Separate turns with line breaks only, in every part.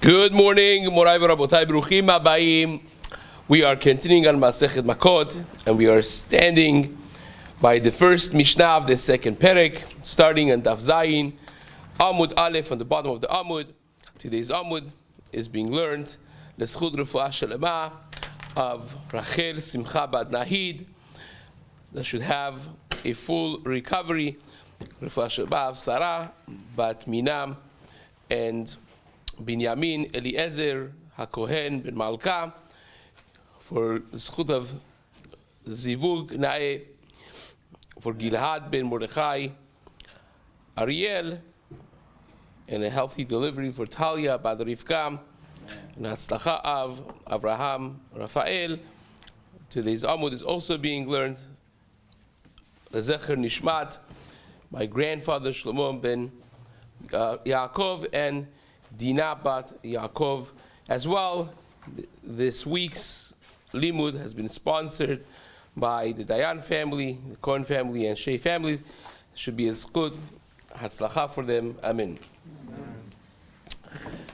Good morning, Morai v'Rabotai, Bruchim Habayim. We are continuing on Masechet Makkot, and we are standing by the first Mishnah of the second Perek, starting on Daf Zayin, Amud Aleph on the bottom of the Amud. Today's Amud is being learned, L'schut Refuah Shelema of Rachel Simcha Bat Nahid, that should have a full recovery, Refuah Shelema of Sarah Bat Minam, and Binyamin Eliezer HaKohen Ben Malka, for the schut of Zivug Nae, for Gilad Ben Mordechai, Ariel, and a healthy delivery for Talia Bat Rivka, and Hatzlacha of Avraham Raphael. Today's Amud is also being learned, Lezecher Nishmat, my grandfather Shlomo Ben Yaakov, and Dina Bat Yaakov as well. This week's Limud has been sponsored by the Dayan family, the Cohen family, and Shea families. Should be a zchut, hatzlacha for them. Amen.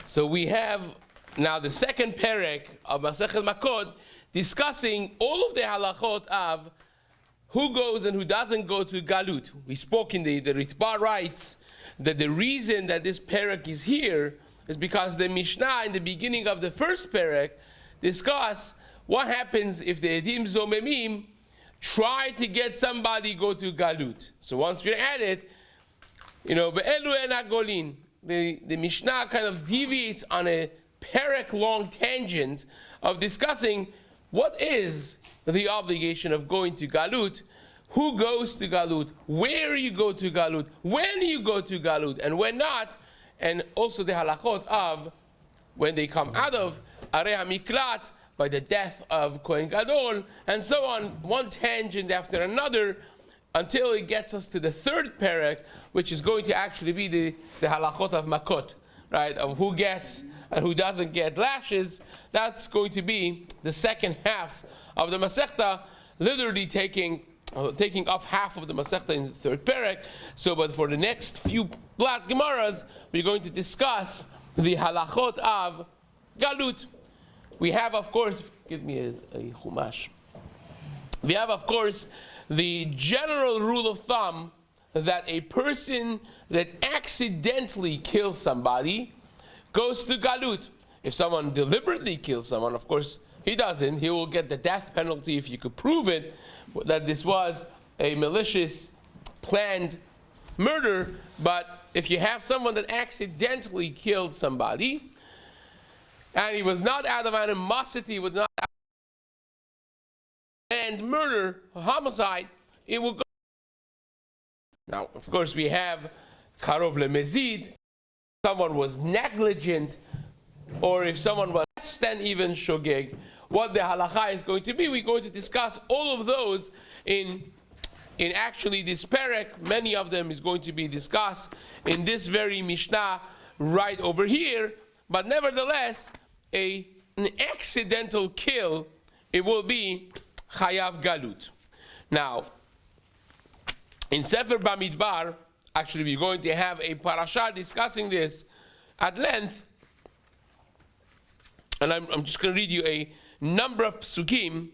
So we have now the second perek of Masechet Makkot discussing all of the halachot of who goes and who doesn't go to Galut. We spoke in the Ritba writes that the reason that this perek is here is because the Mishnah in the beginning of the first perek discuss what happens if the Edim Zomemim try to get somebody go to Galut. So once we're at it, Be'elu en Agolin, the Mishnah kind of deviates on a perek long tangent of discussing what is the obligation of going to Galut, who goes to Galut, where you go to Galut, when you go to Galut, and when not, and also the halachot of when they come out of Arei HaMiklat by the death of Kohen Gadol, and so on, one tangent after another, until it gets us to the third perek, which is going to actually be the halachot of Makkot, right, of who gets and who doesn't get lashes. That's going to be the second half of the Masechta, literally taking off half of the Masechta in the third perek. So, but for the next few Blat Gemaras, we're going to discuss the halachot of Galut. We have, of course, give me a chumash. We have, of course, the general rule of thumb that a person that accidentally kills somebody goes to Galut. If someone deliberately kills someone, of course, he doesn't. He will get the death penalty if you could prove it, that this was a malicious, planned murder. But if you have someone that accidentally killed somebody, and he was not out of animosity, was not out of and murder, homicide, it will go. Now, of course, we have Karov lemezid. Someone was negligent, or if someone was less than even shogeg, what the halacha is going to be. We're going to discuss all of those in actually this perek. Many of them is going to be discussed in this very Mishnah right over here. But nevertheless, an accidental kill, it will be chayav galut. Now, in Sefer Bamidbar, actually we're going to have a parasha discussing this at length. And I'm just going to read you a number of psukim.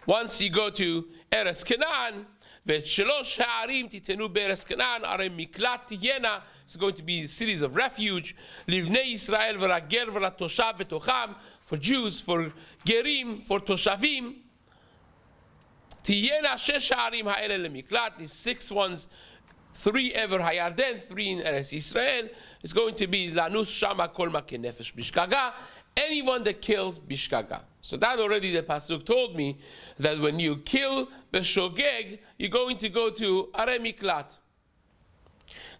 Once you go to Eretz Canaan, V'shalosh ha'arim titenu be'eretz Canaan, arei miklat tiyena, it's going to be cities of refuge, livnei Yisrael v'rager v'ratoshav betocham, for Jews, for gerim, for toshavim, tiyena shesh ha'arim ha'ele lemiklat, these 6 ones, 3 ever hayarden, 3 in Eretz Yisrael, is going to be lanus shama kol makeh nefesh bishkaga, anyone that kills bishkaga. So that already the pasuk told me that when you kill b'shogeg, you're going to go to Arei Miklat.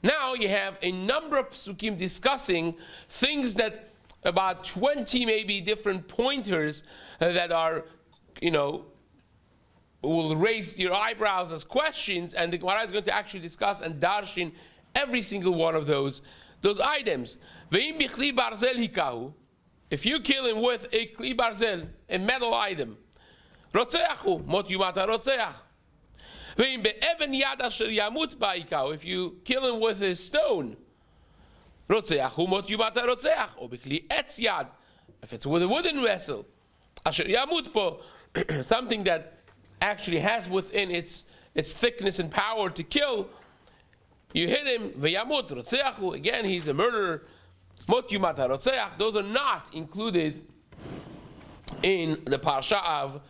Now you have a number of psukim discussing things that about 20 maybe different pointers that are, will raise your eyebrows as questions, and the Gemara is going to actually discuss and darshin every single one of those items. If you kill him with a kli barzel, a metal item, rotzeachu, mot yumata rotzeach. If you kill him with a stone, Rotzeach hu mot yumat rotzeach, or bikli etz yad, if it's with a wooden vessel, asher yamut po, something that actually has within its thickness and power to kill, you hit him, v'yamut rotzeachu, again he's a murderer, mot yumat rotzeach, those are not included in the parsha of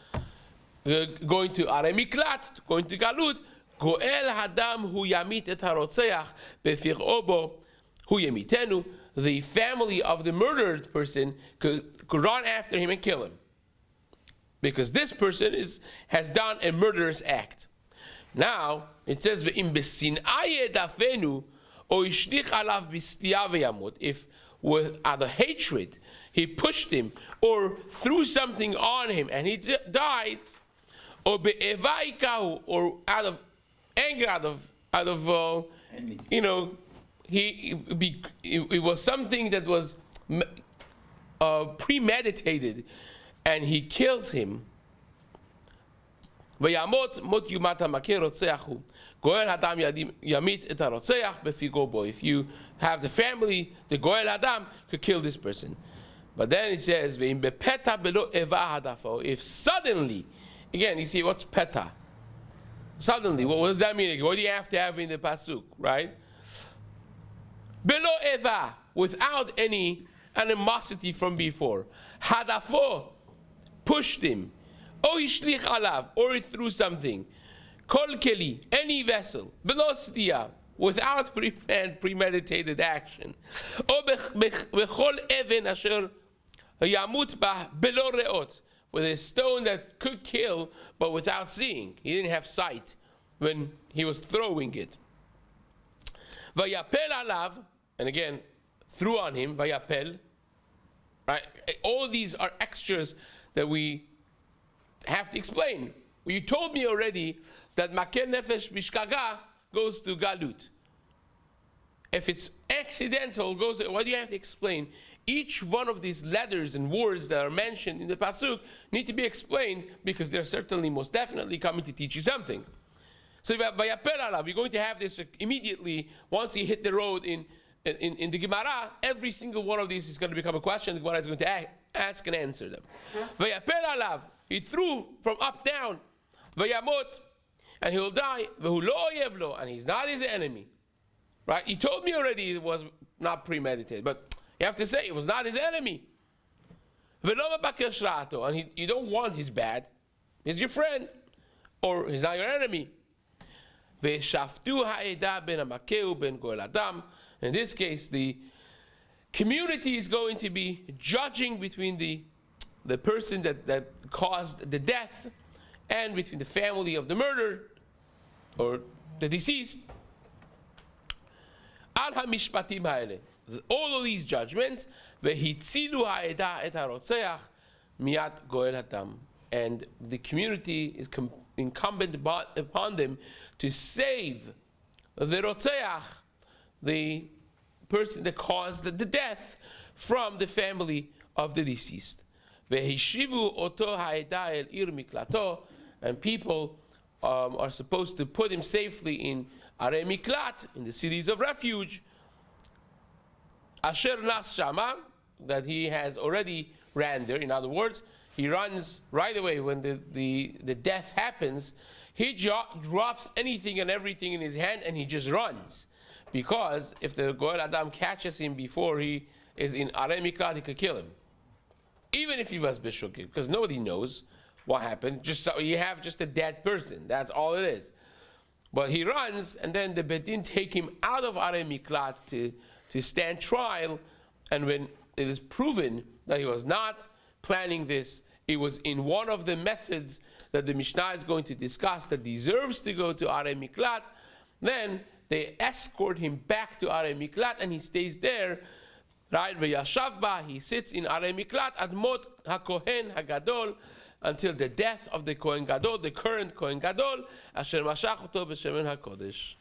going to Arei Miklat, going to Galut. Goel hadam hu yamit et harotzeach befir'o bo hu yamitenu. The family of the murdered person could run after him and kill him, because this person has done a murderous act. Now it says ve'im besin'ah yedafenu o ishlich alav b'stia v'yamut. If with out of hatred he pushed him or threw something on him and he dies, or be'evaikahu, or out of anger, out of it was something that was premeditated, and he kills him. Vayamot mot yumat hamakeh rotzeachu. Goel Adam yamit et harotzeach befigo bo. If you have the family, the Goel Adam could kill this person. But then it says, ve'im bepeta belo eva hadafo. If suddenly, again, you see what's peta? Suddenly, what does that mean? What do you have to have in the pasuk, right? Belo eva, without any animosity from before. Hadafo, pushed him. O ishlich alav, or he threw something. Kol keli, any vessel. Belo stia, without premeditated action. O bechol even asher yamut ba belo reot, with a stone that could kill, but without seeing. He didn't have sight when he was throwing it. Vayapel alav, and again, threw on him, vayapel. Right? All these are extras that we have to explain. You told me already that Makeh Nefesh Bishkaga goes to Galut. If it's accidental, what do you have to explain? Each one of these letters and words that are mentioned in the pasuk need to be explained, because they're certainly, most definitely coming to teach you something. So Vayapel alav, you're going to have this immediately once you hit the road in the Gemara. Every single one of these is going to become a question. The Gemara is going to ask and answer them. Vayapel alav, he threw from up down. Vayamot, and he will die. V'hu lo oyev lo, and he's not his enemy. Right? He told me already it was not premeditated, but you have to say it was not his enemy. V'lo mebakeh shrato, and you don't want his bad. He's your friend, or he's not your enemy. Ve'shaftu ha'edah ben hamakeh ben goel adam. In this case, the community is going to be judging between the person that caused the death and between the family of the murdered or the deceased. Al hamishpatim ha'ele. All of these judgments, ve'hitzilu ha'edah et harotzeach miyat goel adam. And the community is incumbent upon them to save the rotzeach, the person that caused the death, from the family of the deceased. Ve'hishivu oto ha'edah el ir miklato, and people are supposed to put him safely in Arei Miklat, in the cities of refuge. Asher nas shama, that he has already ran there. In other words, he runs right away when the death happens. He drops anything and everything in his hand and he just runs. Because if the Goel Adam catches him before he is in Arei Miklat, he could kill him. Even if he was Bishuk, because nobody knows what happened. Just so you have just a dead person. That's all it is. But he runs, and then the Bedin take him out of Arei Miklat to stand trial. And when it is proven that he was not planning this, it was in one of the methods that the Mishnah is going to discuss that deserves to go to Arei Miklat, then they escort him back to Arei Miklat, and he stays there. Right? V'yashav, he sits in Arei Miklat admot hakohen hagadol, until the death of the Kohen Gadol, the current Kohen Gadol, asher mashach oto b'shemen hakodesh.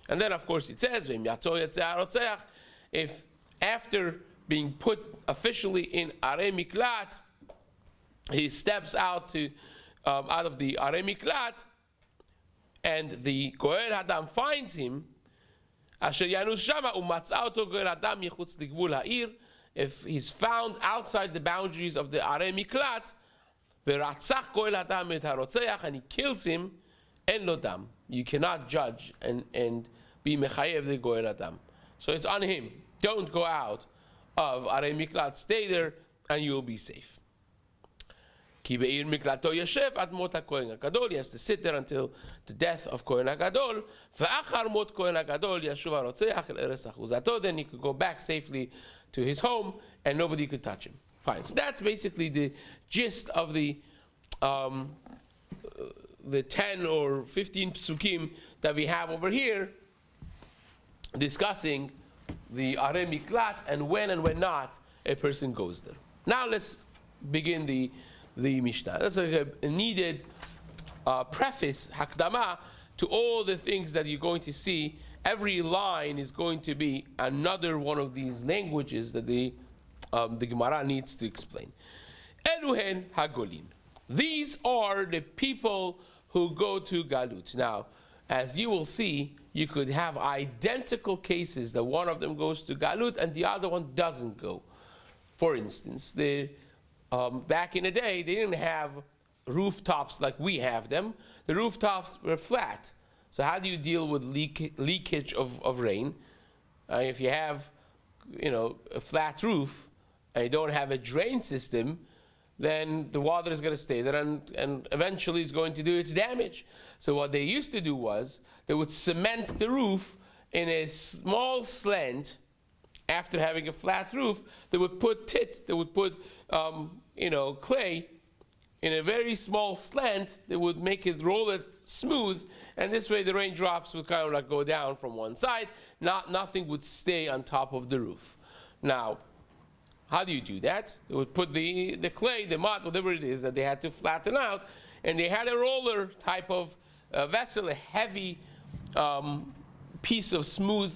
And then, of course, it says, "V'im yatzo yetzeh harotzeach," if after being put officially in Arei Miklat, he steps out of the Arei Miklat, and the Goel Hadam finds him, Asher yanus shama umatzah oto goel adam yichutz ligvul ha'ir, if he's found outside the boundaries of the Arei Miklat, v'ratzach goel adam et harotzeach, and he kills him, en lo dam. You cannot judge and be mechayev the goel adam. So it's on him. Don't go out of Arei Miklat. Stay there, and you will be safe. Ki be'ir miklato yeshev ad mot haKohen HaGadol. He has to sit there until the death of Kohen HaGadol. Ve'achar mot Kohen HaGadol yashuv harotzeach el eretz achuzato. Then he could go back safely to his home, and nobody could touch him. Fine. So that's basically the gist of the 10 or 15 psukim that we have over here, discussing the Arei Miklat and when not a person goes there. Now let's begin the Mishnah. That's a needed preface, hakdama, to all the things that you're going to see. Every line is going to be another one of these languages that the Gemara needs to explain. Eluhen hagolin. These are the people who go to Galut. Now, as you will see, you could have identical cases that one of them goes to Galut and the other one doesn't go. For instance, back in the day, they didn't have rooftops like we have them. The rooftops were flat. So how do you deal with leakage of rain? If you have, a flat roof and you don't have a drain system, then the water is going to stay there and eventually it's going to do its damage. So what they used to do was they would cement the roof in a small slant. After having a flat roof, they would put clay in a very small slant. They would make it, roll it smooth, and this way the raindrops would kind of like go down from one side. Nothing would stay on top of the roof. Now, how do you do that? They would put the clay, the mud, whatever it is that they had to flatten out, and they had a roller type of vessel, a heavy piece of smooth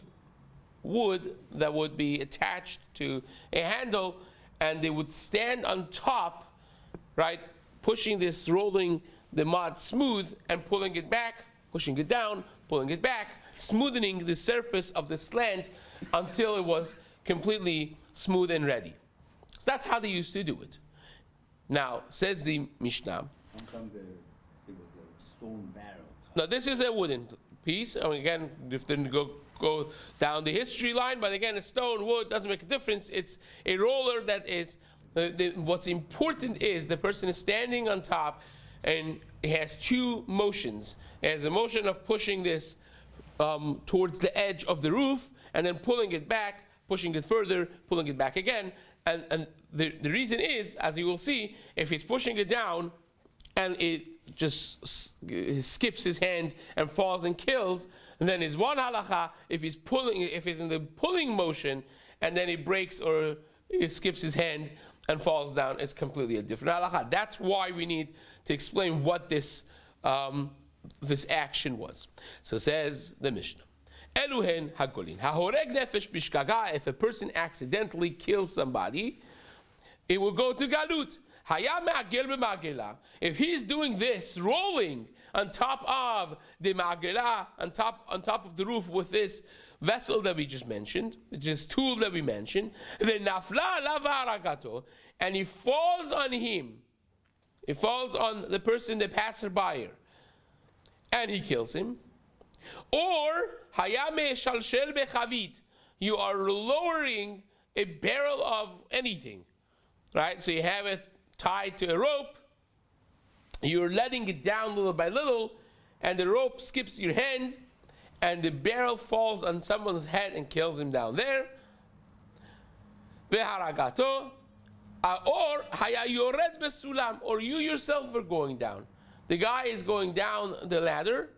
wood that would be attached to a handle, and they would stand on top, right, pushing rolling the mud smooth and pulling it back, pushing it down, pulling it back, smoothing the surface of the slant until it was completely smooth and ready. So that's how they used to do it. Now, says the Mishnah.
Sometimes it was a stone barrel.
Now, this is a wooden piece. And again, if didn't go down the history line, but again, a stone, wood, doesn't make a difference. It's a roller that is, what's important is the person is standing on top, and it has two motions. It has a motion of pushing this towards the edge of the roof, and then pulling it back, pushing it further, pulling it back again. And the reason is, as you will see, if he's pushing it down, and it just skips his hand and falls and kills, and then is one halacha. If he's in the pulling motion, and then it breaks or it skips his hand and falls down, it's completely a different halacha. That's why we need to explain what this action was. So says the Mishnah. Eluhen hagolin. Hahoreg nefesh bishkaga. If a person accidentally kills somebody, it will go to galut. If he's doing this, rolling on top of the ma'agela, on top of the roof with this vessel that we just mentioned, this tool that we mentioned, and he falls on him, it falls on the person, the passerby, and he kills him. Or you are lowering a barrel of anything, right? So you have it tied to a rope, you're letting it down little by little, and the rope skips your hand, and the barrel falls on someone's head and kills him down there. Or you yourself are going down. The guy is going down the ladder,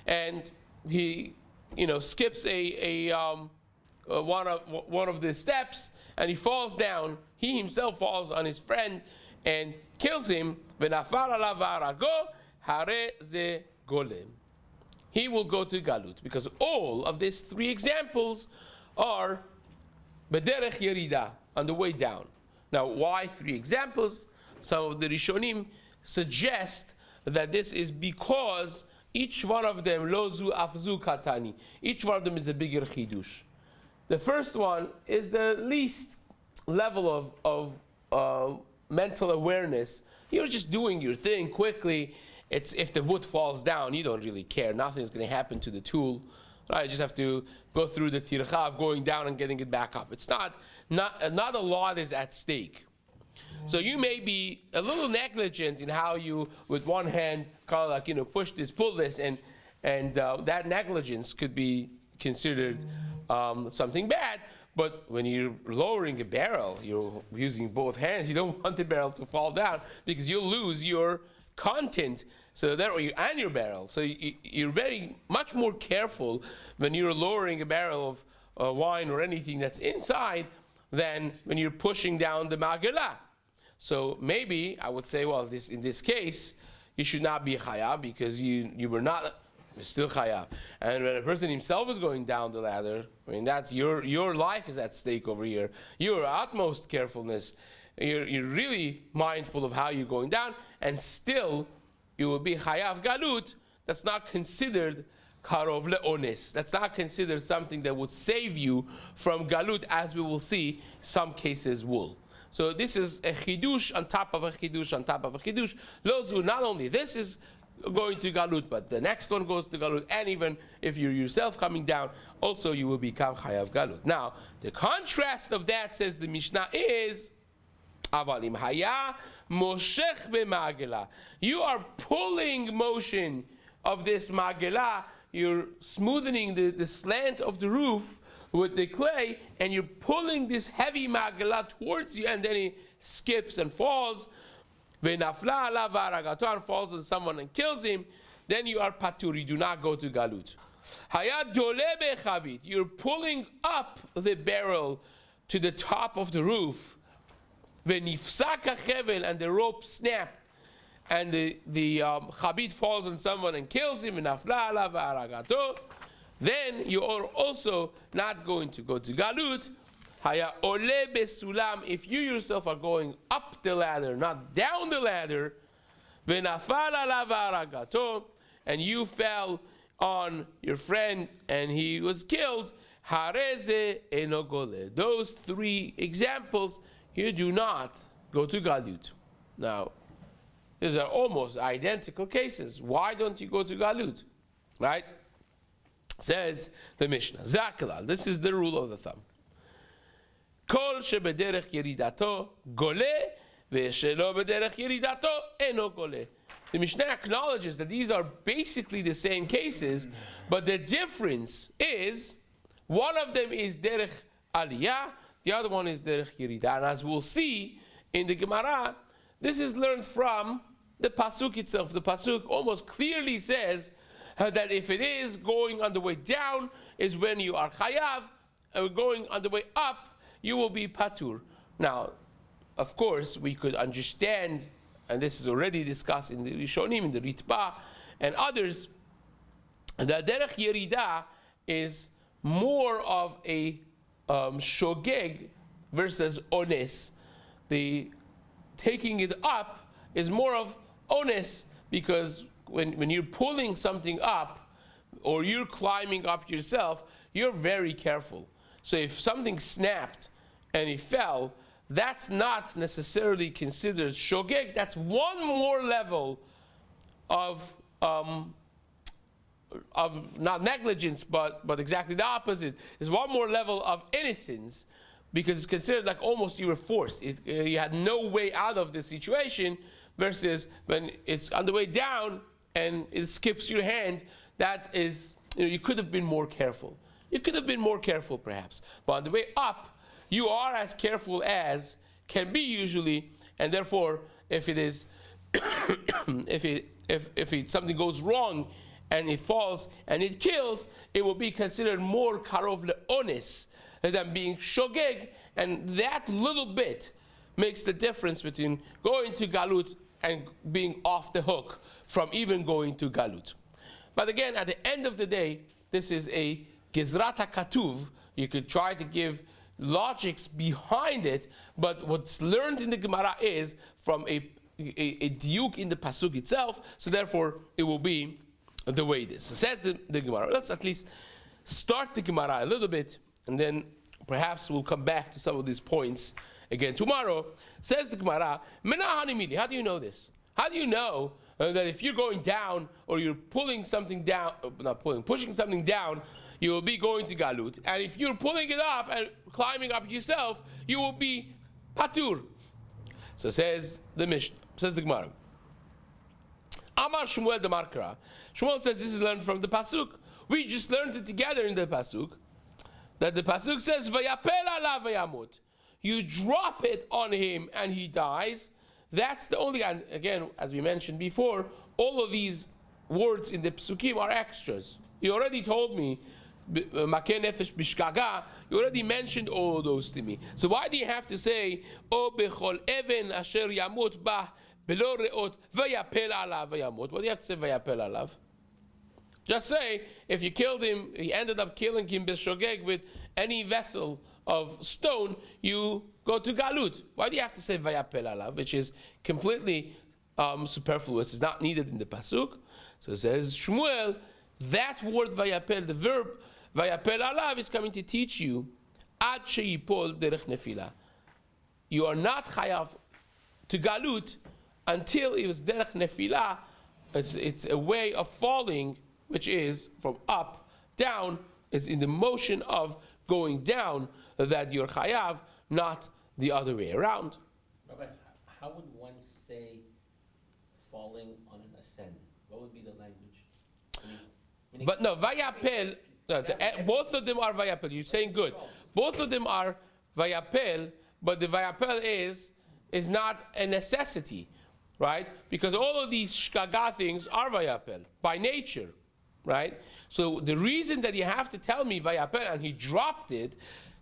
and he, skips one of the steps, and he falls down. He himself falls on his friend and kills him. He will go to Galut, because all of these three examples are b'derech yerida, on the way down. Now, why three examples? Some of the Rishonim suggest that this is because each one of them, lo zu afzu katani. Each one of them is a bigger chidush. The first one is the least level of mental awareness. You're just doing your thing quickly. It's if the wood falls down, you don't really care. Nothing's going to happen to the tool. Right? You just have to go through the tircha of going down and getting it back up. It's not a lot is at stake. So you may be a little negligent in how you, with one hand, kind of like, push this, pull this, and that negligence could be considered something bad. But when you're lowering a barrel, you're using both hands. You don't want the barrel to fall down because you'll lose your content. So that way, and your barrel. So you're very much more careful when you're lowering a barrel of wine or anything that's inside than when you're pushing down the magelah. So maybe I would say, well, in this case, you should not be chayav because you were not still chayav. And when a person himself is going down the ladder, I mean that's your life is at stake over here. Your utmost carefulness. You're really mindful of how you're going down, and still you will be chayav galut. That's not considered karov leonis. That's not considered something that would save you from galut, as we will see. Some cases will. So this is a chidush on top of a chidush on top of a chidush. Lozu, not only this is going to galut, but the next one goes to galut, and even if you're yourself coming down, also you will become chayav galut. Now, the contrast of that, says the Mishnah, is avalim haya moshech b'magela. You are pulling motion of this magela. You're smoothing the slant of the roof with the clay, and you're pulling this heavy magala towards you, and then he skips and falls. V'nafla alav v'aragato, falls on someone and kills him. Then you are patur. You do not go to galut. Hayat dole bechavit. You're pulling up the barrel to the top of the roof. V'nifsak hachevel, and the rope snapped, and the chabit falls on someone and kills him. V'nafla alav v'aragato. Then you are also not going to go to galut. Haya ole besulam. If you yourself are going up the ladder, not down the ladder, v'nafal alav haragato, and you fell on your friend and he was killed, hareze enogole. Those three examples, you do not go to galut. Now, these are almost identical cases. Why don't you go to galut? Right? Says the Mishnah, Zaklal, this is the rule of the thumb. Kol shebederech yeridato gole, ve'shelo bederech yeridato eno gole. The Mishnah acknowledges that these are basically the same cases, but the difference is one of them is derech aliyah, the other one is derech yerida. And as we'll see in the Gemara, this is learned from the pasuk itself. The pasuk almost clearly says that if it is going on the way down is when you are chayav, and going on the way up, you will be patur. Now, of course, we could understand, and this is already discussed in the Rishonim, in the Ritba, and others, that derech yerida is more of a shogeg versus ones. The taking it up is more of ones, because when you're pulling something up or you're climbing up yourself, you're very careful. So if something snapped and it fell, that's not necessarily considered shogeg. That's one more level of not negligence, but exactly the opposite. It's one more level of innocence, because it's considered like almost you were forced. You had no way out of the situation, versus when it's on the way down and it skips your hand, that is, you could have been more careful. You could have been more careful perhaps. But on the way up, you are as careful as can be usually, and therefore, if it is, if something goes wrong and it falls and it kills, it will be considered more karov leonis than being shogeg, and that little bit makes the difference between going to galut and being off the hook from even going to galut. But again, at the end of the day, this is a gezrat katuv. You could try to give logics behind it, but what's learned in the Gemara is from a diuk in the pasuk itself. So therefore, it will be the way it is. So says the Gemara. Let's at least start the Gemara a little bit, and then perhaps we'll come back to some of these points again tomorrow. Says the Gemara, Menahani, how do you know this? How do you know that if you're going down or you're pulling something down, pushing something down, you will be going to Galut. And if you're pulling it up and climbing up yourself, you will be Patur. So says the Mishnah, says the Gemara. Amar Shmuel de Markra. Shmuel says this is learned from the Pasuk. We just learned it together in the Pasuk. That the Pasuk says, Vayapel ala vayamut. You drop it on him and he dies. That's the only, and again, as we mentioned before, all of these words in the Psukim are extras. You already told me, Makeh nefesh bishkaga, you already mentioned all of those to me. So why do you have to say, O bechol even asher yamut bah belo reot vayapel alav vayamut? What do you have to say vayapel alav? Just say, if you killed him, he ended up killing him b'shogeg with any vessel of stone, you go to Galut. Why do you have to say vayapel alav, which is completely superfluous, it's not needed in the Pasuk? So it says, Shmuel, that word vayapel, the verb vayapel alav, is coming to teach you ad sheyipol derech nefila. You are not chayav to Galut until it was derech nefila. It's a way of falling, which is from up, down. It's in the motion of going down that you're chayav, not the other way around.
Rabbi, how would one say falling on an ascend? What would be the language?
But no, vayapel, both of them are vayapel. You're saying good. Both of them are vayapel, but the vayapel is not a necessity, right? Because all of these shkaga things are vayapel by nature, right? So the reason that you have to tell me vayapel and he dropped it,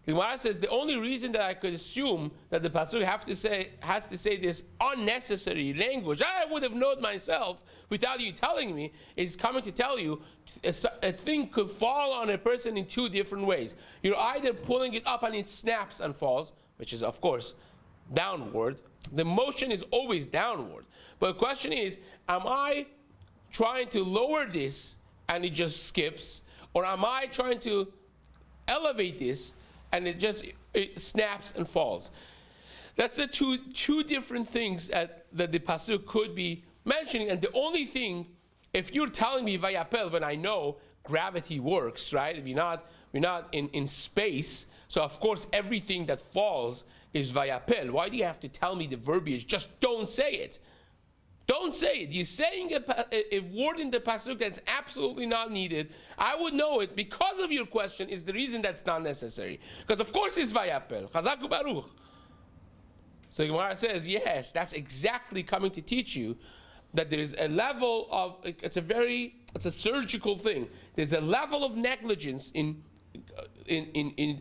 the Gemara says the only reason that I could assume that the pasuk has to say this unnecessary language, I would have known myself without you telling me, is coming to tell you a thing could fall on a person in two different ways. You're either pulling it up and it snaps and falls, which is of course downward. The motion is always downward. But the question is, am I trying to lower this and it just skips, or am I trying to elevate this and it snaps and falls? That's the two different things that the pasuk could be mentioning. And the only thing, if you're telling me vayapel when I know gravity works, right? We're not in space, so of course everything that falls is vayapel. Why do you have to tell me the verbiage? Just don't say it. Don't say it. You're saying a word in the pasuk that's absolutely not needed. I would know it because of your question is the reason that's not necessary. Because of course it's vayapel. Chazaku baruch. So Gemara says, yes, that's exactly coming to teach you that there is a level of, it's a surgical thing. There's a level of negligence in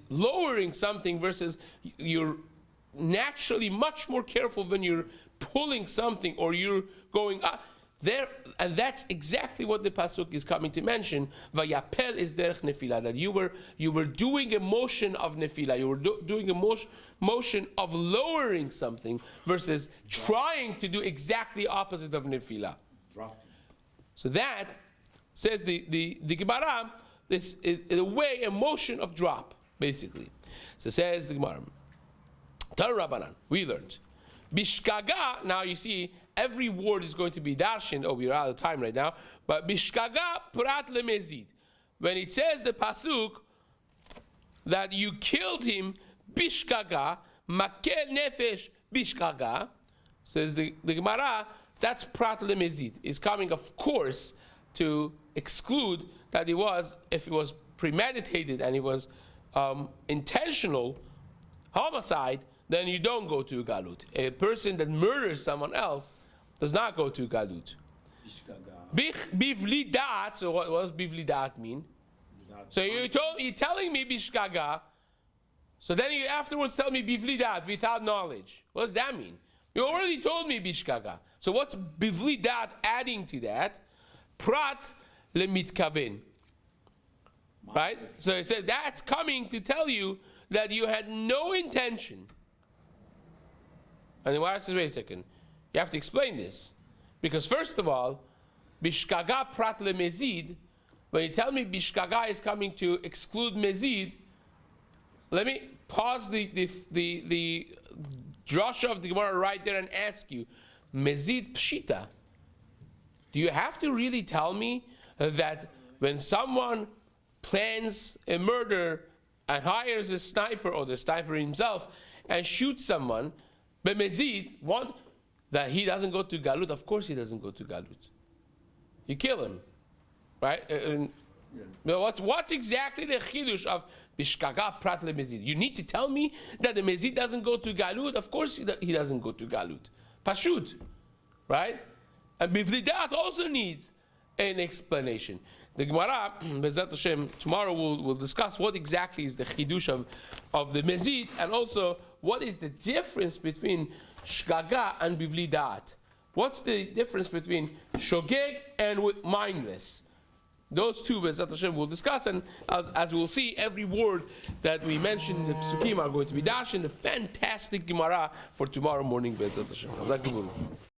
lowering something versus you're naturally much more careful when you're pulling something or you're going up there, and that's exactly what the pasuk is coming to mention. Vayapel is derech nefila, that you were doing a motion of nefila, you were doing a motion of lowering something versus trying to do exactly opposite of nefila. So that says the Gemara, this is in a way a motion of drop, basically. So says the Gemara, Tar Rabbanan, we learned. Bishkaga, now you see, every word is going to be darshan. Oh, we're out of time right now. But Bishkaga prat lemezid. When it says the pasuk that you killed him, Bishkaga, makeh nefesh Bishkaga, says the Gemara, that's prat lemezid. Is coming, of course, to exclude that if it was premeditated and it was intentional homicide, then you don't go to Galut. A person that murders someone else does not go to Galut. Bivli dat, so what does bivli dat mean? So you're telling me bishkaga, so then you afterwards tell me bivli dat, without knowledge. What does that mean? You already told me bishkaga. So what's bivli dat adding to that? Prat lemitkaven. Right? So it says that's coming to tell you that you had no intention. And the Gemara says, wait a second, you have to explain this. Because first of all, bishkaga prat lemezid, when you tell me bishkaga is coming to exclude mezid, let me pause the drasha of the Gemara right there and ask you, mezid pshita. Do you have to really tell me that when someone plans a murder and hires a sniper or the sniper himself and shoots someone, but mezid, what? That he doesn't go to galut? Of course he doesn't go to galut. You kill him, right?
Yes.
But what's exactly the chidush of bishkaga prat lemezid? You need to tell me that the mezid doesn't go to galut? Of course he doesn't go to galut. Pashut, right? And bivlidat also needs an explanation. The Gemara, Bezat Hashem, tomorrow we'll discuss what exactly is the chidush of the mezid, and also what is the difference between shgaga and bivlidat. What's the difference between shogeg and mindless? Those two, Bezat Hashem, we'll discuss, and as we'll see, every word that we mentioned in the Pesukim are going to be dashed in the fantastic Gemara for tomorrow morning, Bezat Hashem.